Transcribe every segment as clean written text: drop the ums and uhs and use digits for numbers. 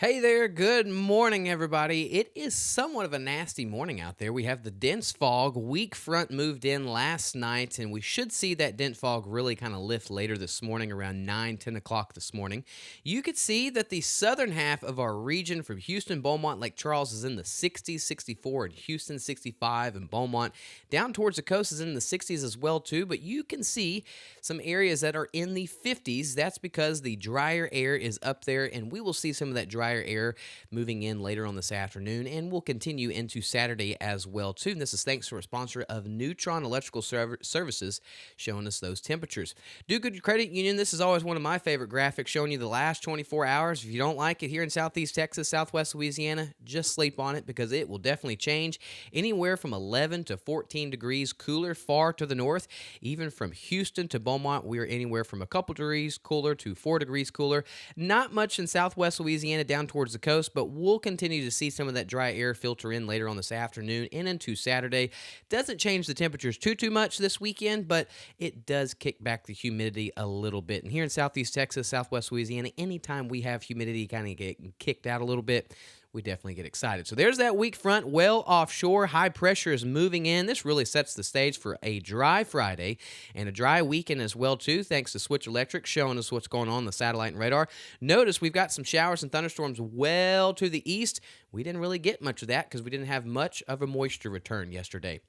Hey there, good morning, everybody. It is somewhat of a nasty morning out there. We have the dense fog. Weak front moved in last night, and we should see that dense fog really kind of lift later this morning around 9, 10 o'clock this morning. You could see that the southern half of our region from Houston, Beaumont, Lake Charles is in the 60s, 64 in Houston, 65 in Beaumont. Down towards the coast is in the 60s as well, too, but you can see some areas that are in the 50s. That's because the drier air is up there, and we will see some of that drier air moving in later on this afternoon, and will continue into Saturday as well too. And this is thanks to our sponsor of Neutron Electrical Services, showing us those temperatures. Do Good Credit Union. This is always one of my favorite graphics, showing you the last 24 hours. If you don't like it here in Southeast Texas, Southwest Louisiana, just sleep on it because it will definitely change. Anywhere from 11 to 14 degrees cooler far to the north. Even from Houston to Beaumont, we are anywhere from a couple degrees cooler to 4 degrees cooler. Not much in Southwest Louisiana down towards the coast, but we'll continue to see some of that dry air filter in later on this afternoon and into Saturday. Doesn't change the temperatures too much this weekend, but it does kick back the humidity a little bit. And here in Southeast Texas, Southwest Louisiana, anytime we have humidity kind of get kicked out a little bit, we definitely get excited. So there's that weak front well offshore. High pressure is moving in. This really sets the stage for a dry Friday and a dry weekend as well too, thanks to Switch Electric showing us what's going on the satellite and radar. Notice we've got some showers and thunderstorms well to the east. We didn't really get much of that because we didn't have much of a moisture return yesterday.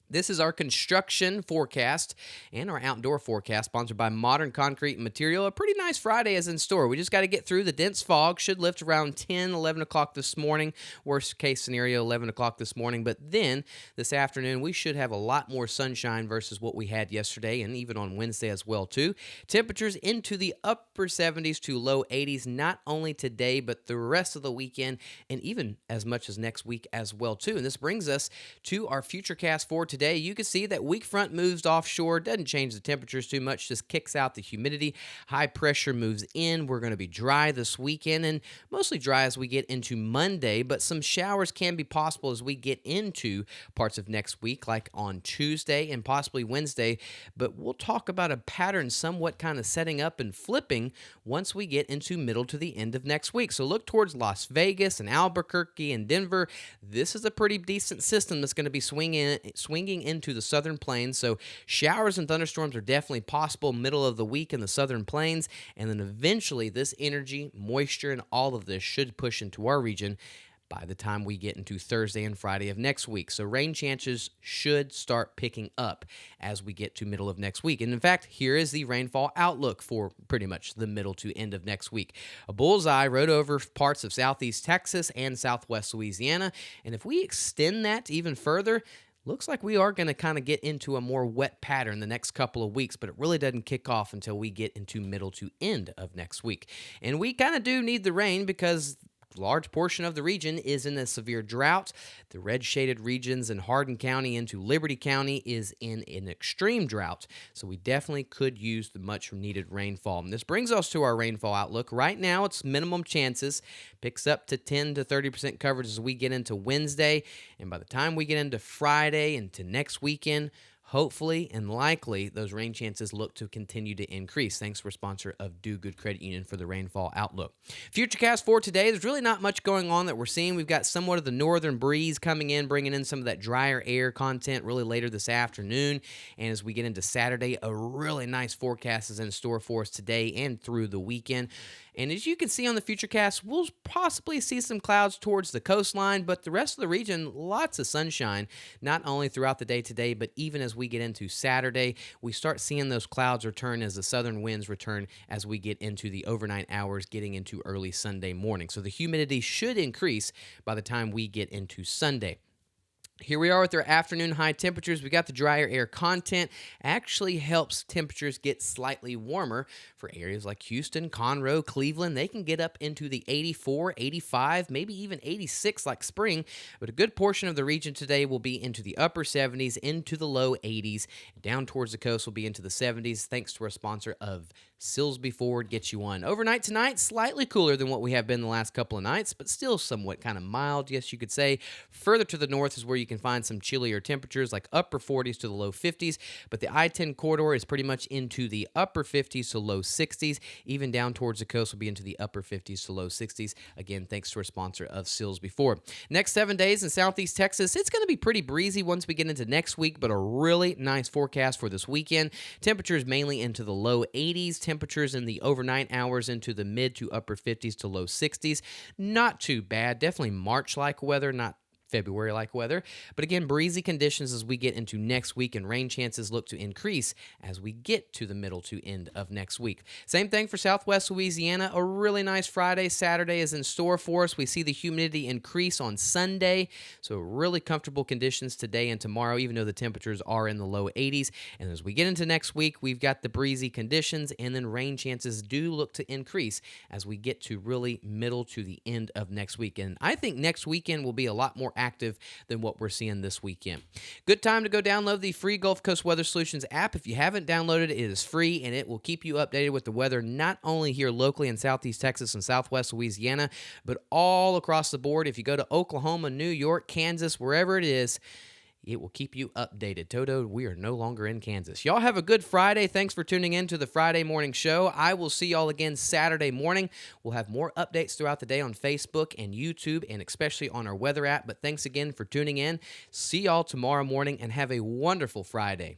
This is our construction forecast and our outdoor forecast, sponsored by Modern Concrete and Material. A pretty nice Friday is in store. We just got to get through the dense fog. Should lift around 10, 11 o'clock this morning. Worst case scenario, 11 o'clock this morning. But then this afternoon, we should have a lot more sunshine versus what we had yesterday and even on Wednesday as well, too. Temperatures into the upper 70s to low 80s, not only today, but the rest of the weekend and even as much as next week as well, too. And this brings us to our futurecast for today. You can see that weak front moves offshore, doesn't change the temperatures too much, just kicks out the humidity. High pressure moves in. We're going to be dry this weekend and mostly dry as we get into Monday, but some showers can be possible as we get into parts of next week, like on Tuesday and possibly Wednesday. But we'll talk about a pattern somewhat kind of setting up and flipping once we get into middle to the end of next week. So look towards Las Vegas and Albuquerque and Denver. This is a pretty decent system that's going to be swinging into the southern plains. So showers and thunderstorms are definitely possible middle of the week in the southern plains. And then eventually this energy, moisture, and all of this should push into our region by the time we get into Thursday and Friday of next week. So rain chances should start picking up as we get to middle of next week. And in fact, here is the rainfall outlook for pretty much the middle to end of next week. A bullseye rode over parts of southeast Texas and southwest Louisiana. And if we extend that even further, looks like we are going to kind of get into a more wet pattern the next couple of weeks, but it really doesn't kick off until we get into middle to end of next week. And we kind of do need the rain because a large portion of the region is in a severe drought. The red shaded regions in Hardin County into Liberty County is in an extreme drought. So we definitely could use the much needed rainfall. And this brings us to our rainfall outlook. Right now, it's minimum chances. Picks up to 10 to 30% coverage as we get into Wednesday. And by the time we get into Friday and to next weekend, hopefully and likely, those rain chances look to continue to increase. Thanks for sponsor of Do Good Credit Union for the rainfall outlook. Futurecast for today, there's really not much going on that we're seeing. We've got somewhat of the northern breeze coming in, bringing in some of that drier air content really later this afternoon. And as we get into Saturday, a really nice forecast is in store for us today and through the weekend. And as you can see on the Futurecast, we'll possibly see some clouds towards the coastline, but the rest of the region, lots of sunshine, not only throughout the day today, but even as we get into Saturday, we start seeing those clouds return as the southern winds return as we get into the overnight hours, getting into early Sunday morning. So the humidity should increase by the time we get into Sunday. Here we are with our afternoon high temperatures. We got the drier air content. Actually helps temperatures get slightly warmer for areas like Houston, Conroe, Cleveland. They can get up into the 84, 85, maybe even 86 like spring. But a good portion of the region today will be into the upper 70s, into the low 80s. Down towards the coast will be into the 70s thanks to our sponsor of Silsbee Ford gets you one. Overnight tonight, slightly cooler than what we have been the last couple of nights, but still somewhat kind of mild, yes, you could say. Further to the north is where you can find some chillier temperatures, like upper 40s to the low 50s, but the I-10 corridor is pretty much into the upper 50s to low 60s. Even down towards the coast will be into the upper 50s to low 60s. Again, thanks to our sponsor of Silsbee Ford. Next 7 days in southeast Texas, it's going to be pretty breezy once we get into next week, but a really nice forecast for this weekend. Temperatures mainly into the low 80s. Temperatures in the overnight hours into the mid to upper 50s to low 60s. Not too bad. Definitely March-like weather, not February-like weather. But again, breezy conditions as we get into next week, and rain chances look to increase as we get to the middle to end of next week. Same thing for Southwest Louisiana. A really nice Friday, Saturday is in store for us. We see the humidity increase on Sunday, so really comfortable conditions today and tomorrow, even though the temperatures are in the low 80s. And as we get into next week, we've got the breezy conditions, and then rain chances do look to increase as we get to really middle to the end of next week. And I think next weekend will be a lot more active than what we're seeing this weekend. Good time to go download the free Gulf Coast Weather Solutions app. If you haven't downloaded it, it is free, and it will keep you updated with the weather not only here locally in southeast Texas and southwest Louisiana, but all across the board. If you go to Oklahoma, New York, Kansas, wherever it is, it will keep you updated. Toto, we are no longer in Kansas. Y'all have a good Friday. Thanks for tuning in to the Friday Morning Show. I will see y'all again Saturday morning. We'll have more updates throughout the day on Facebook and YouTube, and especially on our weather app. But thanks again for tuning in. See y'all tomorrow morning, and have a wonderful Friday.